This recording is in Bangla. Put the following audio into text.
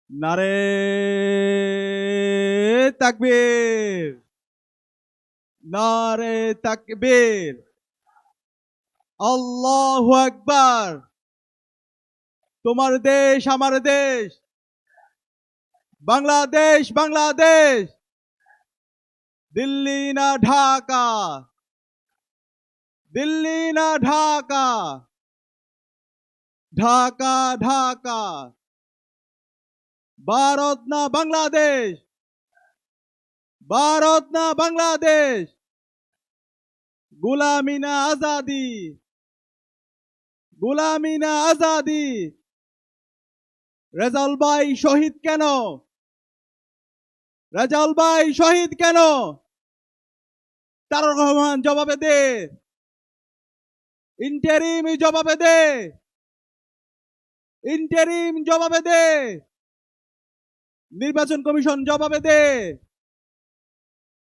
নারে তাকবীর, নারে তাকবীর, আল্লাহু আকবার। তোমার দেশ আমার দেশ, বাংলাদেশ বাংলাদেশ, দিল্লি না ঢাকা, দিল্লি না ঢাকা, ঢাকা ঢাকা, ভারত না বাংলাদেশ, ভারত না বাংলাদেশ, গোলামি না আজাদি, গোলামি না আজাদি। রেজাউল ভাই শহীদ কেন? রেজাউল ভাই শহীদ কেন? তারেক রহমান জবাবে দে, ইন্টারিম জবাবে দে, ইন্টারিম জবাবে দে, নির্বাচন কমিশন জবাবে দে।